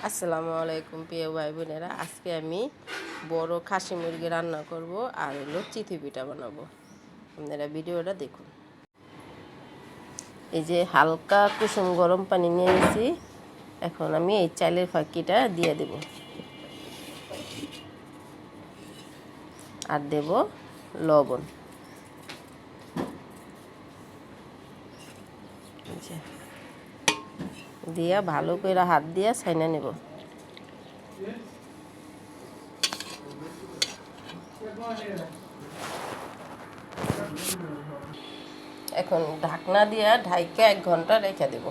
আসসালামু আলাইকুম প্রিয় ভাই বোনেরা, আজকে আমি বড় খাসি মুরগি রান্না করব আর হলো চিতই পিঠা বানাবো। আপনারা ভিডিওটা দেখুন। এই যে হালকা কুসুম গরম পানি নিয়ে নিয়েছি, এখন আমি এই চালের ফাঁকিটা দিয়ে দেব আর দেব লবণ। দিয়া ভালো করে হাত দিয়া ছাইনা নেব। এখন ঢাকনা দিয়া ঢাইকে 1 ঘন্টা রেখে দেব।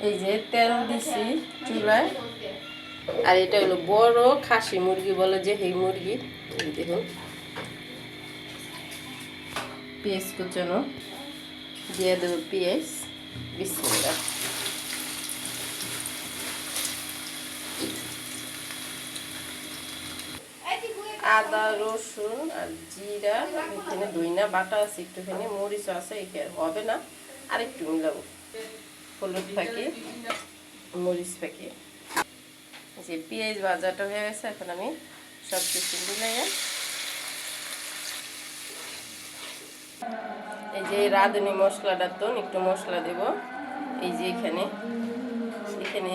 এই যে তেল দিছি চুলায়, আর এটা হলো বড় খাসি মুরগি বলে যে এই মুরগি। দেখুন পেঁয়াজ কুচানো দিয়ে দেবো, পেঁয়াজ বিসমিল্লাহ। আদা রসুন আর জিরা, এখানে ধইনা বাটা আছে, একটুখানি মরিচ আছে, এখানে হবে না, আর একটু মিলাবো। হলুদ প্যাকেট, মরিচ প্যাকেট। যে পেঁয়াজ ভাজাটা হয়ে গেছে, এখন আমি সব কিছু মিলাইয়া এই যে রাঁধুনি মশলাটা তো একটু মশলা দেব। এই যে এখানে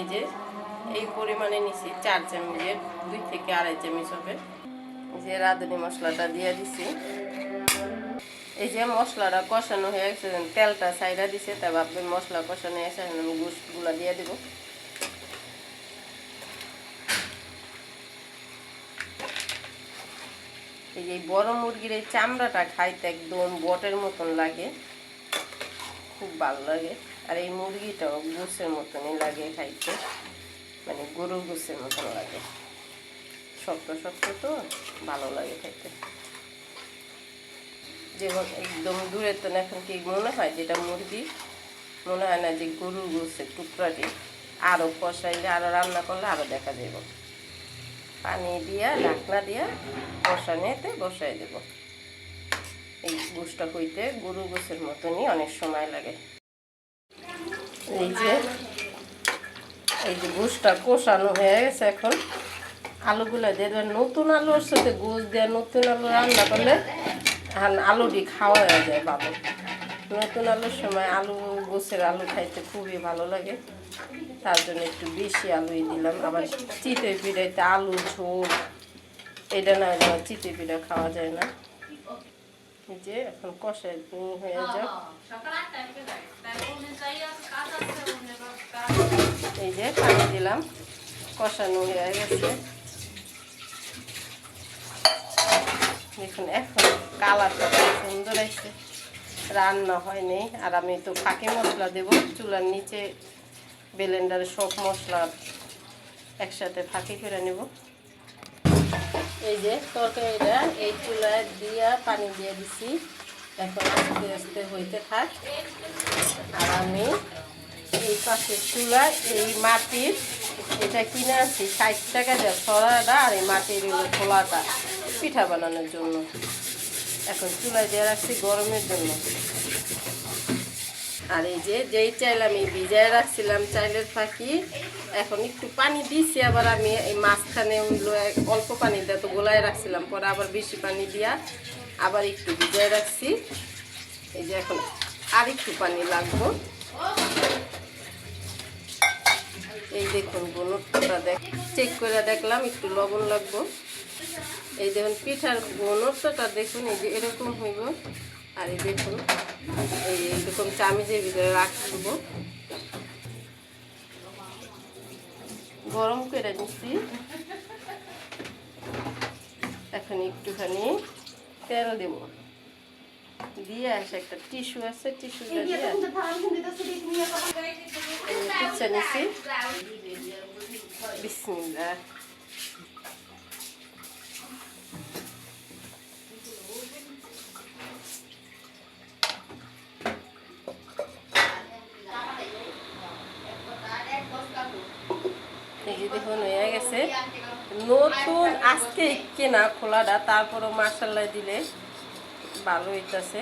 এই যে এই পরিমাণে নিছি 4 চামচের 2 থেকে 2.5 চামচ হবে। যে রাঁধুনি মশলাটা দিয়ে দিছি। এই যে মশলাটা কষানো হয়ে গেছে, তেলটা সাইডা দিছে, তাই ভাববেন মশলা কষানো হয়ে গেছে, আমি গোশতগুলো দিয়ে দেব। এই যে বড় মুরগির এই চামড়াটা খাইতে একদম বটের মতন লাগে, খুব ভালো লাগে। আর এই মুরগিটাও গোশের মতনই লাগে খাইতে, মানে গরুর গোশের মতন লাগে, শক্ত শক্ত তো ভালো লাগে খাইতে। যেমন একদম দূরে তো এখন কি মনে হয় যেটা মুরগি, মনে হয় না যে গরুর গোশের টুকরাটি। আরও কষাইলে, আরও রান্না করলে আরও দেখা যাব। পানি দিয়া ঢাকনা দিয়া কষানিতে বসাই দেব। এই গোশটা হইতে গরু গোশের মতনই অনেক সময় লাগে। এই যে গোশটা কষানো হয়ে গেছে, এখন আলুগুলো দিয়ে দেবেন। নতুন আলুর সাথে গোশ দেওয়া, নতুন আলু রান্না করলে আলুটি খাওয়া হয়ে যায় ভালো। নতুন আলুর সময় গোশের আলু খাইতে খুবই ভালো লাগে, তার জন্য একটু বেশি আলুই দিলাম। আবার চিতই পিঠাইতে আলু ঝোল, এটা না হলে চিতই পিঠা খাওয়া যায় না। এই যে এখন কষাই হয়ে যাক। এই যে পানি দিলাম, কষানো হয়ে গেছে। দেখুন এখন কালারটা খুব সুন্দর আছে, রান্না হয়নি। আর আমি তো ফাঁকি মশলা দেব, চুলার নিচে ব্লেন্ডারে সব মশলা একসাথে ফাঁকি করে নেব। এই যে তরকারিটা এই চুলায় দিয়া পানি দিয়ে দিছি, এখন আস্তে আস্তে হইতে থাক। আর আমি এই পাশের চুলায় এই মাটির, এটা কিনে আনছি 60 টাকা দেয় সরাটা, আর এই মাটির খোলাটা পিঠা বানানোর জন্য। এখন চুলায় দিয়ে রাখছি গরমের জন্য। আর এই যে যেই চাইল আমি ভিজায় রাখছিলাম চাইলের ফাঁকি, এখন একটু পানি দিছি, আবার আমি এই মাঝখানে অল্প পানি দিয়ে তো গোলায় রাখছিলাম, পরে আবার বেশি পানি দিয়া আবার একটু ভিজায় রাখছি। এই যে এখন আর একটু পানি লাগবো। এই দেখুন ঘনত্বটা চেক করে দেখলাম, একটু লবণ লাগবো। এই দেখুন পিঠার ঘনত্বটা দেখুন, এই যে এরকম হইব। আর এই দেখুন এইরকম চামচের ভিতরে রাখবো, গরম করে নিচ্ছি। এখন একটুখানি তেল দেব, দিয়ে আসে একটা টিস্যু আছে, টিস্যুটা দিয়ে পিচ্ছা নিচ্ছি। বিসমিল্লাহ। এই যে দেখুন হয়ে গেছে, নতুন আজকে কেনা খোলাটা, তারপরও মাশাআল্লাহ দিলে ভালো হইতাছে।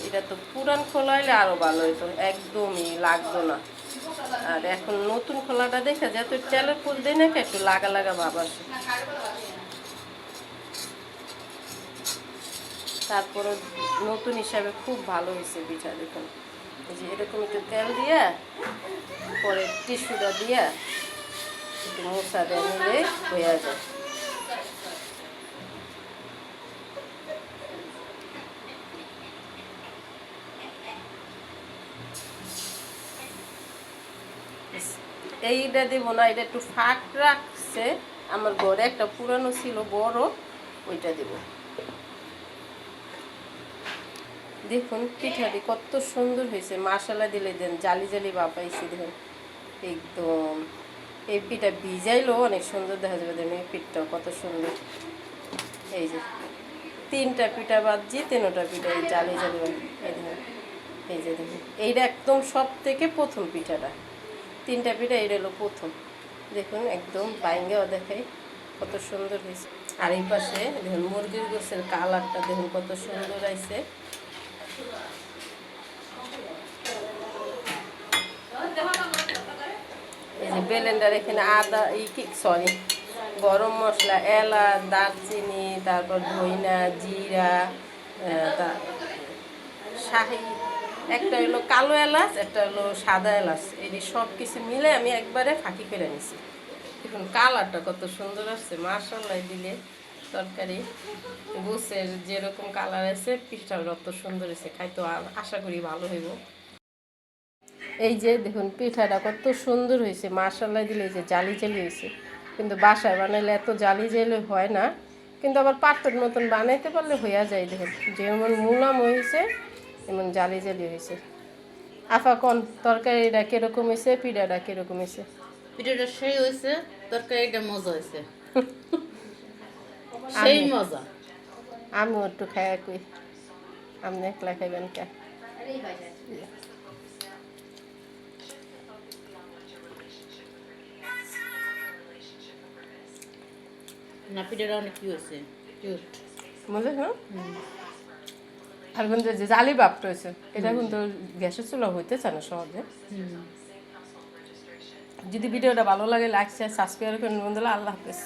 এটা তো পুরান খোলা হইলে আরো ভালো হইতো, একদমই লাগতো না। আর এখন নতুন খোলাটা দেখে যে তুই তেলের ফুল দিই নাকি একটু লাগা লাগা ভাব আসে। তারপরে নতুন হিসাবে খুব ভালো হয়েছে পিঠা। দেখুন এই যে এরকম একটু তেল দিয়ে পরে টিস্যুটা দিয়ে একটু মশা দিয়ে নিলে হয়ে যায়। এইটা দেবো না, এটা একটু ফাঁক রাখছে আমার ঘরে, একটা পুরানো ছিল বড়, ওইটা দেব। দেখুন পিঠাটি কত সুন্দর হয়েছে, মশলা দিলে দেন জালি জালি বাপাইছি দেখুন একদম। এই পিঠা ভিজাইলেও অনেক সুন্দর দেখা যাবে। দেখুন এই পিঠটাও কত সুন্দর। এই যে 3টা পিঠা বাজছি, 3টা পিঠা এই জালি জালি। এই দেখুন, এই যে দেখুন এইটা একদম সব থেকে প্রথম পিঠাটা, 3টা পিঠা এইটা হলো প্রথম। দেখুন একদম বাইঙ্গাও দেখাই কত সুন্দর হয়েছে। আর এই পাশে দেখুন মুরগির গোছের কালারটা দেখুন কত সুন্দর আছে। এই যে ব্লেন্ডার এখানে আদা সরি গরম মশলা, এলাচ, দারচিনি, তারপর ধইনা, জিরা, শাহি, একটা হলো কালো এলাচ, একটা হলো সাদা এলাচ, এই সব কিছু মিলে আমি একবারে ফাঁকি করে নিছি। দেখুন কালারটা কত সুন্দর আসছে মাশাআল্লাহ। দিলে তরকারি গোছের যেরকম কালার আছে পিঠাটা কত সুন্দর হয়েছে, খাইতো আশা করি ভালো হইব। এই যে দেখুন পিঠাটা কত সুন্দর হয়েছে মাশাআল্লাহ। দিলে যে জালি জালি হয়েছে, কিন্তু বাসায় বানাইলে এত জালি জালি হয় না, কিন্তু আবার পাত্রের মতন বানাইতে পারলে হইয়া যায়। দেখুন যেমন মুলাম হয়েছে এমন জালি জালি হয়েছে। আফা কোন তরকারিটা কিরকম হয়েছে, পিঠাটা কিরকম হয়েছে? পিঠাটা সেই হয়েছে, তরকারিটা মজা হয়েছে, সেই মজা। আমিও একটু খাইয়া কই, আপনি একলা খাইবেন কে? না পিঠাটা অনেক কি হয়েছে, কিউট মজা। হ্যাঁ, আর কিন্তু যে জালি ভাবটা হয়েছে এটা কিন্তু গ্যাসের চুলা হইতে চায় না সহজে। যদি ভিডিওটা ভালো লাগে লাইক শেয়ার সাবস্ক্রাইব করে বন্ধুরা। আল্লাহ হাফেজ।